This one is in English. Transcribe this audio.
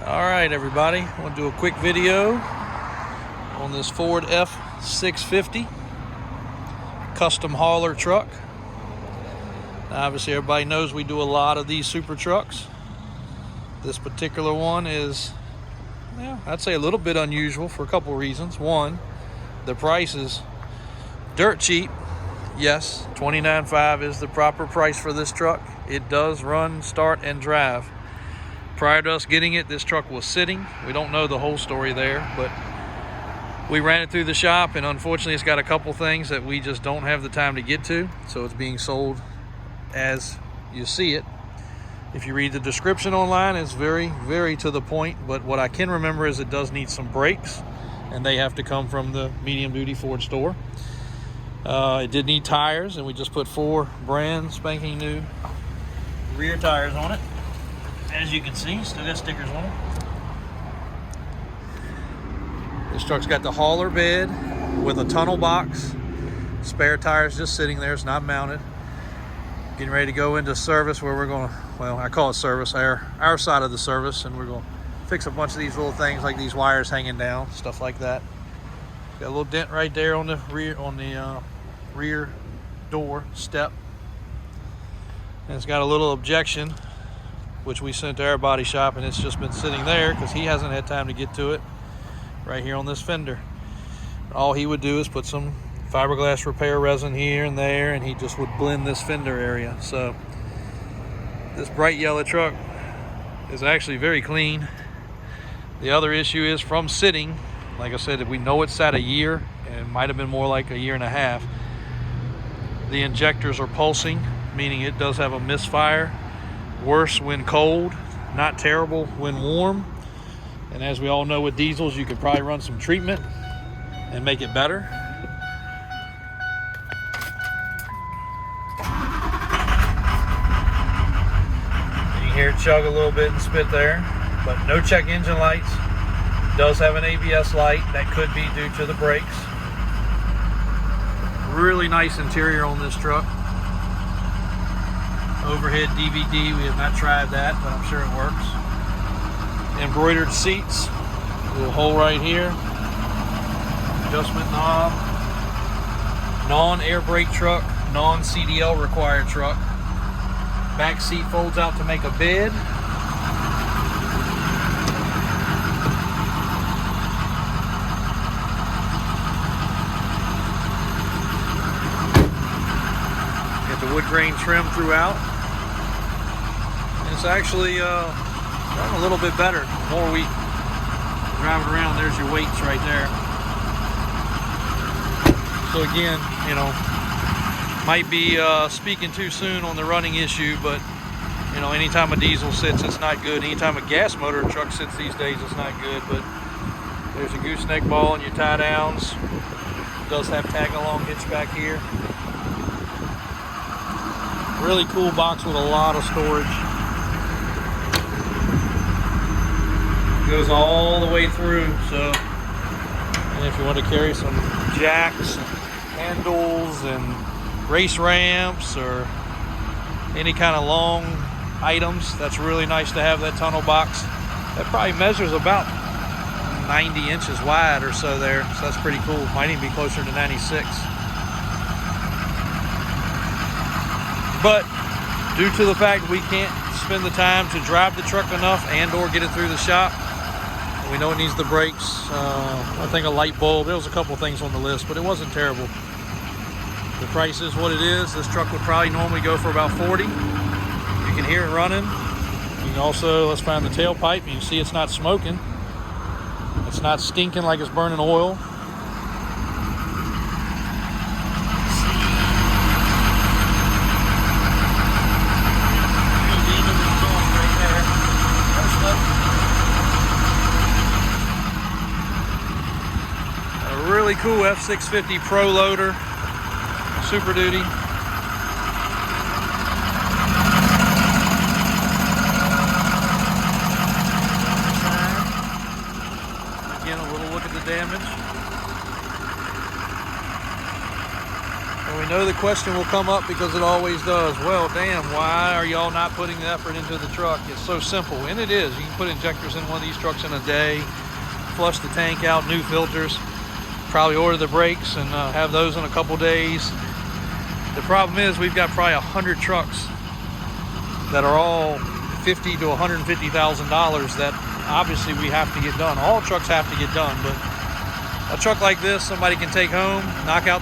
All right, everybody, I want to do a quick video on this Ford F650 custom hauler truck. Now, obviously, everybody knows we do a lot of these super trucks. This particular one is, I'd say a little bit unusual for a couple reasons. One, the price is dirt cheap. Yes, $29,500 is the proper price for this truck. It does run, start, and drive. Prior to us getting it, this truck was sitting. We don't know the whole story there, but we ran it through the shop, and unfortunately it's got a couple things that we just don't have the time to get to, so it's being sold as you see it. If you read the description online, it's very, very to the point, but what I can remember is it does need some brakes, and they have to come from the medium-duty Ford store. It did need tires, and we just put 4 brand spanking new rear tires on it. As you can see, still got stickers on it. This truck's got the hauler bed with a tunnel box. Spare tires just sitting there, it's not mounted. Getting ready to go into service where we're going to, well, I call it service, our side of the service, and we're going to fix a bunch of these little things like these wires hanging down, stuff like that. Got a little dent right there on the rear door step. And it's got a little objection, which we sent to our body shop, and it's just been sitting there because he hasn't had time to get to it, right here on this fender. All he would do is put some fiberglass repair resin here and there, and he just would blend this fender area. So this bright yellow truck is actually very clean. The other issue is from sitting, like I said, we know it's sat a year, and it might have been more like a year and a half. The injectors are pulsing, meaning it does have a misfire. Worse when cold, not terrible when warm. And as we all know with diesels, you could probably run some treatment and make it better. You can hear it chug a little bit and spit there, but no check engine lights. Does have an ABS light, that could be due to the brakes. Really nice interior on this truck. Overhead DVD, we have not tried that, but I'm sure it works. Embroidered seats, a little hole right here. Adjustment knob. Non-air brake truck, non-CDL required truck. Back seat folds out to make a bed. Get the wood grain trim throughout. It's actually running a little bit better. The more we drive it around, there's your weights right there. So again, might be speaking too soon on the running issue, but anytime a diesel sits, it's not good. Anytime a gas motor truck sits these days, it's not good. But there's a gooseneck ball and your tie downs. It does have tag along hitch back here. Really cool box with a lot of storage. Goes all the way through, so, and if you want to carry some jacks and handles and race ramps or any kind of long items, that's really nice to have that tunnel box. That probably measures about 90 inches wide or so there, so that's pretty cool. Might even be closer to 96. But due to the fact we can't spend the time to drive the truck enough and or get it through the shop, we know it needs the brakes, I think a light bulb. There was a couple things on the list, but it wasn't terrible. The price is what it is. This truck would probably normally go for about $40,000. You can hear it running. You can also, let's find the tailpipe. You can see it's not smoking. It's not stinking like it's burning oil. Really cool F650 Pro loader, Superduty. Again, a little look at the damage. we know the question will come up because it always does. Well, damn, why are y'all not putting the effort into the truck? It's so simple, and it is. You can put injectors in one of these trucks in a day, flush the tank out, new filters, probably order the brakes and have those in a couple days. The problem is we've got probably 100 trucks that are all $50,000 to $150,000 that obviously we have to get done. All trucks have to get done, but a truck like this, somebody can take home, knock out the